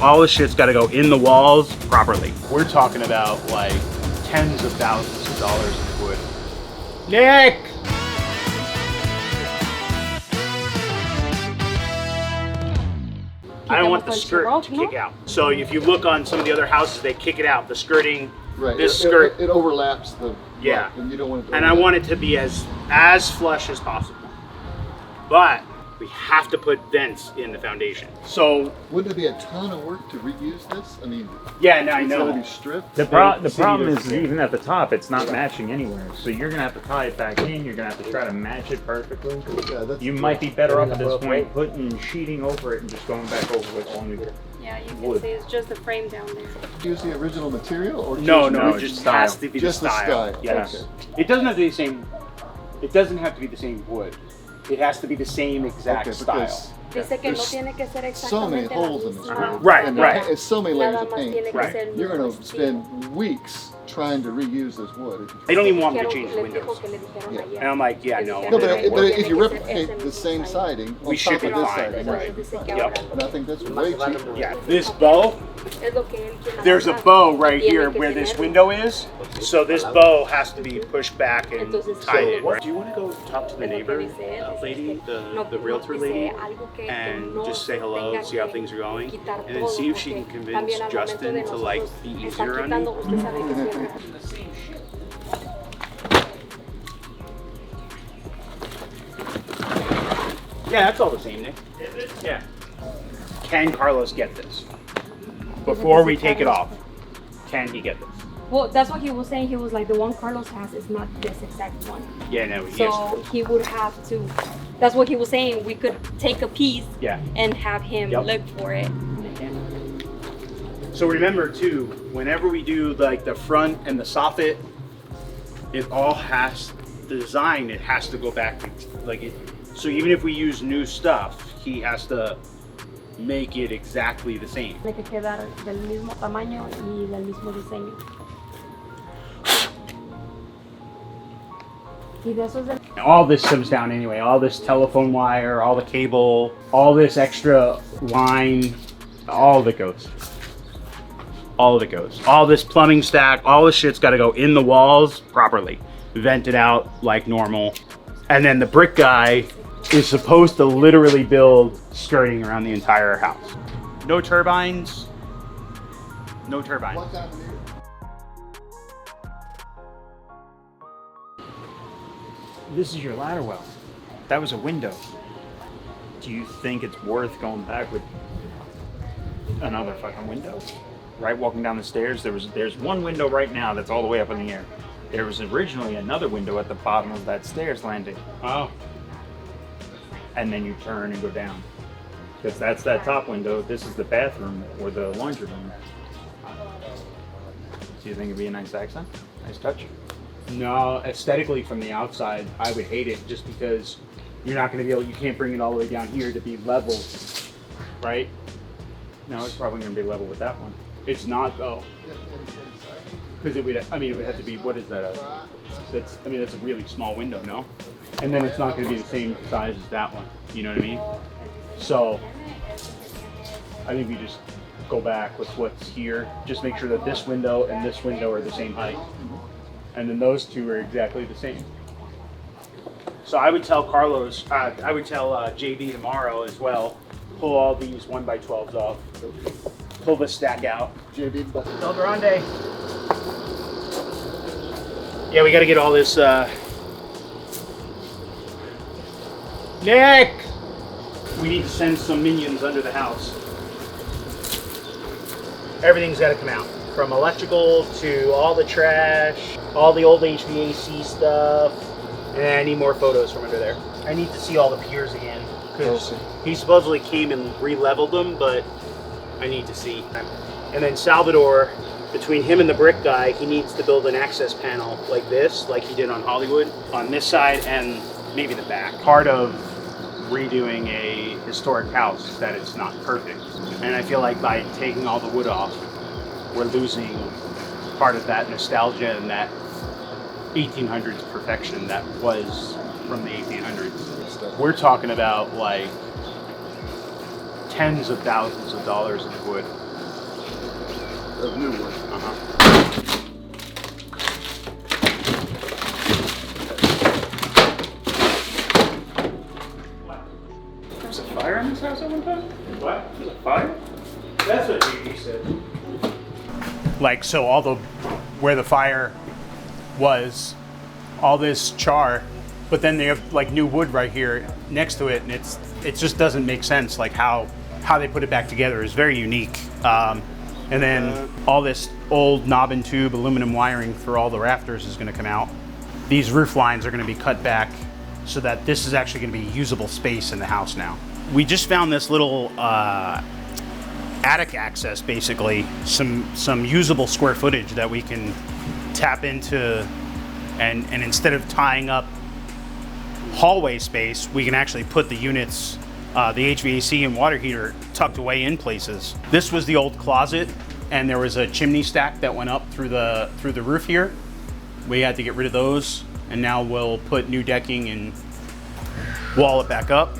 All this shit's got to go in the walls properly. We're talking about like tens of thousands of dollars of wood. Nick! I don't want the skirt to kick out. So if you look on some of the other houses, they kick it out. The skirting, right. This skirt. It overlaps the, yeah. And you don't want it to and I want it to be as flush as possible. But we have to put vents in the foundation. So wouldn't it be a ton of work to reuse this? I mean, yeah, no, I know. It's gotta be stripped. The problem is even at the top, it's not matching anywhere. So you're gonna have to tie it back in. You're gonna have to try to match it perfectly. Yeah, You might be better off at this point putting sheeting over it and just going back over with all new. Yeah, you can see it's just the frame down there. Use the original material, or No, just it just has to be just the style. Yes. Okay. It doesn't have to be the same. It doesn't have to be the same wood. It has to be the same exact style. Dice que no tiene que ser So many exactamente holes in this wood. Right, and right. It's so many layers Nada of más paint. tiene que Right. ser You're mismo going to spend weeks trying to reuse this wood. They don't even want me to Quiero- change the les windows. dijo que le dijeron ayer. And I'm like, yeah, no. No, it but won't if you Tiene que ser replicate ese the mismo same siding. siding We on should top be of this fine, siding, right. Dice que Yep. ahora and I think that's way cheaper. Yeah, this bow, es lo que él quiere there's a hacer. bow right Tiene here que where this tener- window is. So this bow has to be pushed back and Entonces, tied in. so- Do you want to go talk to the Es lo que neighbor dice él, lady, no, the realtor dice lady, algo que and no just say hello, tenga see how que things are going, quitar and then todo, see if she can porque convince también al momento Justin de to like nosotros be estar easier on quitando, you? usted sabe que siempre- Yeah, that's all the same, Nick. Yeah. Can Carlos get this? Before we take it off, can he get this? Well, that's what he was saying. He was like, the one Carlos has is not this exact one. Yeah, no, he is. So he would have to. That's what he was saying. We could take a piece Yeah. and have him Yep. look for it. So remember too, whenever we do like the front and the soffit, it all has the design. It has to go back to, like it. So even if we use new stuff, he has to make it exactly the same. Tiene que quedar del mismo tamaño y del mismo diseño. Y de esos del All this comes down anyway. All this telephone wire, all the cable, all this extra line, all of it goes. All of it goes. All this plumbing stack, all this shit's got to go in the walls properly, vented out like normal. And then the brick guy is supposed to literally build skirting around the entire house. No turbines. No turbines. This is your ladder well. That was a window. Do you think it's worth going back with another fucking window? Right, walking down the stairs, there's one window right now that's all the way up in the air. There was originally another window at the bottom of that stairs landing. Oh. And then you turn and go down. Because that's that top window. This is the bathroom or the laundry room. Do you think it'd be a nice accent? Nice touch? No, aesthetically from the outside, I would hate it just because you're not going to be able, you can't bring it all the way down here to be level, right? No, it's probably going to be level with that one. It's not though. Because it would, I mean, it would have to be, what is that? That's, I mean, that's a really small window, no? And then it's not going to be the same size as that one. You know what I mean? So, I think we just go back with what's here. Just make sure that this window and this window are the same height. And then those two are exactly the same. So I would tell Carlos, I would tell JB tomorrow as well, pull all these 1x12s off, pull the stack out. JB, but El Grande. Yeah, we got to get all this. Nick! We need to send some minions under the house. Everything's got to come out. From electrical to all the trash, all the old HVAC stuff. And I need more photos from under there. I need to see all the piers again. Because he supposedly came and re-leveled them, but I need to see. And then Salvador, between him and the brick guy, he needs to build an access panel like this, like he did on Hollywood, on this side and maybe the back. Part of redoing a historic house is that it's not perfect. And I feel like by taking all the wood off, we're losing part of that nostalgia and that 1800s perfection that was from the 1800s. We're talking about like tens of thousands of dollars in wood. of new wood. There's a fire in this house at one time? What? There's a fire? That's what JD said. Like, so all the, where the fire was, all this char, but then they have like new wood right here next to it, and it just doesn't make sense. Like how they put it back together is very unique. And then all this old knob and tube aluminum wiring for all the rafters is going to come out. These roof lines are going to be cut back so that this is actually going to be usable space in the house now. We just found this little attic access, basically, some usable square footage that we can tap into, and instead of tying up hallway space, we can actually put the units, the HVAC and water heater tucked away in places. This was the old closet, and there was a chimney stack that went up through the roof here. We had to get rid of those, and now we'll put new decking and wall it back up.